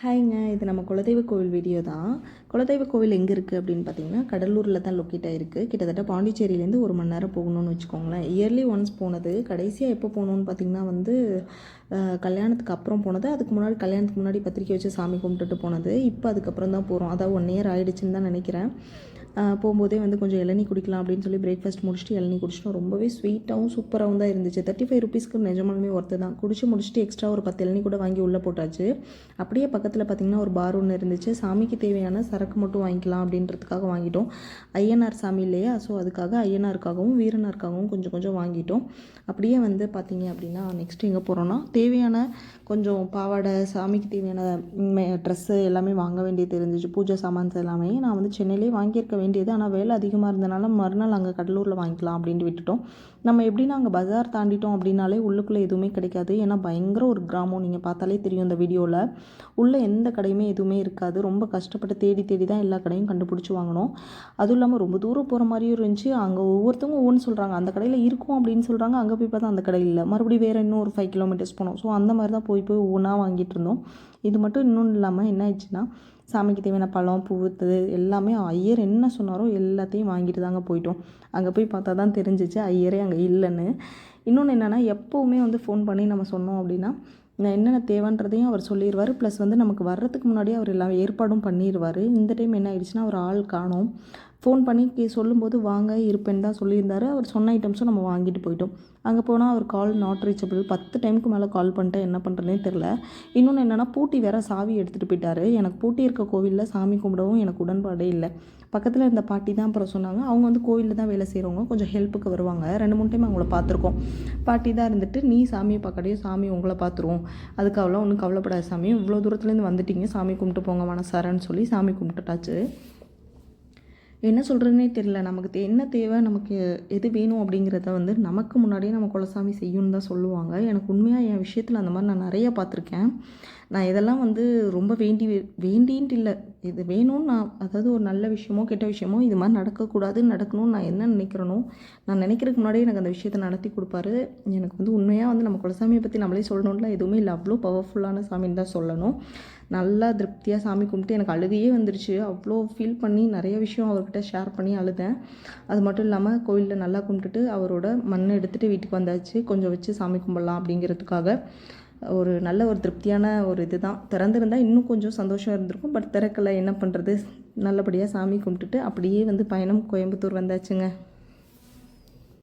ஹாய்ங்க, இது நம்ம குலதெய்வ கோவில் வீடியோ தான். குலதெய்வ கோவில் எங்கே இருக்குது அப்படின்னு பார்த்தீங்கன்னா, கடலூரில் தான் லொக்கேட் ஆகிருக்கு. கிட்டத்தட்ட பாண்டிச்சேரியிலேருந்து 1 மணி நேரம் போகணும்னு வச்சுக்கோங்களேன். இயர்லி ஒன்ஸ் போனது. கடைசியாக எப்போ போகணுன்னு பார்த்தீங்கன்னா கல்யாணத்துக்கு அப்புறம் போனது. அதுக்கு முன்னாடி கல்யாணத்துக்கு முன்னாடி பத்திரிக்கை வச்சு சாமி கும்பிட்டுட்டு போனது. இப்போ அதுக்கப்புறம் தான் போகிறோம். அதாவது 1 இயர் ஆகிடுச்சின்னு தான் நினைக்கிறேன். போகும்போதே கொஞ்சம் இளநீ குடிக்கலாம் அப்படின்னு சொல்லி பிரேக்ஃபாஸ்ட் முடிச்சுட்டு இளநீ குடிச்சிட்டோம். ரொம்பவே ஸ்வீட்டாகவும் சூப்பராகவும் தான் இருந்துச்சு. 35 ருபீஸ்க்கு நிஜமாலுமே ஒர்த்து தான். குடிச்சு முடிச்சுட்டு எக்ஸ்ட்ரா ஒரு 10 இளநீ கூட வாங்கி உள்ளே போட்டாச்சு. அப்படியே பக்கத்தில் பார்த்திங்கன்னா ஒரு பார் ஒன்று இருந்துச்சு. சாமிக்கு தேவையான சரக்கு மட்டும் வாங்கிக்கலாம் அப்படின்றதுக்காக வாங்கிட்டோம். ஐயனார் சாமி இல்லையா, ஸோ அதுக்காக ஐயனாருக்காகவும் வீரனாருக்காகவும் கொஞ்சம் கொஞ்சம் வாங்கிட்டோம். அப்படியே பார்த்திங்க அப்படின்னா நெக்ஸ்ட் எங்கே போகிறோன்னா, தேவையான கொஞ்சம் பாவாடை, சாமிக்கு தேவையான ட்ரெஸ்ஸு எல்லாமே வாங்க வேண்டியது இருந்துச்சு. பூஜை சாமான்ஸ் எல்லாமே நான் சென்னையிலே வாங்கியிருக்க வேண்டியது. ஆனால் வேலை அதிகமாக இருந்தனால மறுநாள் அங்கே கடலூரில் வாங்கிக்கலாம் அப்படின்ட்டு விட்டுட்டோம். நம்ம எப்படின்னா அங்கே பஜார் தாண்டிட்டோம் அப்படின்னாலே உள்ளுக்குள்ளே எதுவுமே கிடைக்காது. ஏன்னா பயங்கர ஒரு கிராமம். நீங்கள் பார்த்தாலே தெரியும் இந்த வீடியோவில். உள்ளே எந்த கடையுமே எதுவுமே இருக்காது. ரொம்ப கஷ்டப்பட்டு தேடி தேடி தான் எல்லா கடையும் கண்டுபிடிச்சி வாங்கினோம். அதுவும் இல்லாமல் ரொம்ப தூரம் போகிற மாதிரியும் இருந்துச்சு. அங்கே ஒவ்வொருத்தவங்க ஒவ்வொன்று சொல்கிறாங்க. அந்த கடையில் இருக்கும் அப்படின்னு சொல்கிறாங்க. அங்கே போய் பார்த்தா அந்த கடை இல்லை. மறுபடியும் வேறு இன்னும் ஒரு 5 கிலோமீட்டர்ஸ் போனோம். ஸோ அந்த மாதிரி தான் போய் ஒவ்வொன்றா வாங்கிட்டு இருந்தோம். இது மட்டும் இன்னொன்று இல்லாமல் என்ன ஆயிடுச்சுன்னா, சாமிக்கு தேவையான பழம், பூவு எல்லாமே ஐயர் என்ன சொன்னாரோ எல்லாத்தையும் வாங்கிட்டு தாங்க போயிட்டோம். அங்கே போய் பார்த்தா தான் தெரிஞ்சிச்சு ஐயரே அங்கே இல்லைன்னு. இன்னொன்று என்னென்னா, எப்போவுமே ஃபோன் பண்ணி நம்ம சொன்னோம் அப்படின்னா என்னென்ன தேவைன்றதையும் அவர் சொல்லிடுவார். ப்ளஸ் நமக்கு வர்றதுக்கு முன்னாடியே அவர் எல்லா ஏற்பாடும் பண்ணிடுவார். இந்த டைம் என்ன ஆயிடுச்சுன்னா, ஒரு ஆள் காணோம். ஃபோன் பண்ணி சொல்லும்போது வாங்க இருப்பேன்னு தான் சொல்லியிருந்தார். அவர் சொன்ன ஐட்டம்ஸும் நம்ம வாங்கிட்டு போயிட்டோம். அங்கே போனால் அவர் கால் நாட் ரீச்சபிள். 10 டைமுக்கு மேலே கால் பண்ணிட்டேன், என்ன பண்ணுறதுனே தெரில. இன்னொன்று என்னென்னா, பூட்டி வேறு சாவி எடுத்துகிட்டு போயிட்டார். எனக்கு பூட்டி இருக்க கோவிலில் சாமி கும்பிடவும் எனக்கு உடன்பாடே இல்லை. பக்கத்தில் இருந்த பாட்டி தான் அப்புறம் சொன்னாங்க. அவங்க கோவிலில் தான் வேலை செய்கிறவங்க, கொஞ்சம் ஹெல்ப்புக்கு வருவாங்க. 2-3 டைம் அவங்கள பார்த்துருக்கோம். பாட்டி தான் இருந்துட்டு, நீ சாமியை பார்க்கடையோ சாமி உங்களை பார்த்துருவோம், அதுக்கு அவ்வளோ ஒன்றும் கவலைப்படாத சாமி, இவ்வளோ தூரத்துலேருந்து வந்துட்டீங்க, சாமி கும்பிட்டு போங்க மனசாரன்னு சொல்லி சாமி கும்பிட்டுட்டாச்சு. என்ன சொல்கிறதுனே தெரியல. நமக்கு என்ன தேவை, நமக்கு எது வேணும் அப்படிங்கிறத நமக்கு முன்னாடியே நம்ம குலசாமி செய்யும்னு தான் சொல்லுவாங்க. எனக்கு உண்மையாக என் விஷயத்தில் அந்த மாதிரி நான் நிறைய பார்த்துருக்கேன். நான் இதெல்லாம் ரொம்ப வேண்டின்ட்டு இல்லை, இது வேணும்னு அதாவது ஒரு நல்ல விஷயமோ கெட்ட விஷயமோ இது மாதிரி நடக்கக்கூடாது, நடக்கணும்னு நான் என்ன நினைக்கிறேனோ, நான் நினைக்கிறதுக்கு முன்னாடியே எனக்கு அந்த விஷயத்தை நடத்தி கொடுப்பாரு. எனக்கு உண்மையாக நம்ம குலசாமியை பற்றி நம்மளே சொல்லணும்ல எதுவுமே இல்லை, அவ்வளோ பவர்ஃபுல்லான சாமின்னு தான் சொல்லணும். நல்லா திருப்தியாக சாமி கும்பிட்டு எனக்கு அழுகையே வந்துடுச்சு. அவ்வளோ ஃபீல் பண்ணி நிறைய விஷயம் அவர்கிட்ட ஷேர் பண்ணி அழுதேன். அது மட்டும் இல்லாமல் கோயிலில் நல்லா கும்பிட்டுட்டு அவரோட மண் எடுத்துகிட்டு வீட்டுக்கு வந்தாச்சு. கொஞ்சம் வச்சு சாமி கும்பிடலாம் அப்படிங்கிறதுக்காக. ஒரு நல்ல ஒரு திருப்தியான ஒரு இது தான். திறந்துருந்தால் இன்னும் கொஞ்சம் சந்தோஷம் இருந்திருக்கும். பட் திறக்கலை, என்ன பண்ணுறது. நல்லபடியாக சாமி கும்பிட்டுட்டு அப்படியே பயணம் கோயம்புத்தூர் வந்தாச்சுங்க.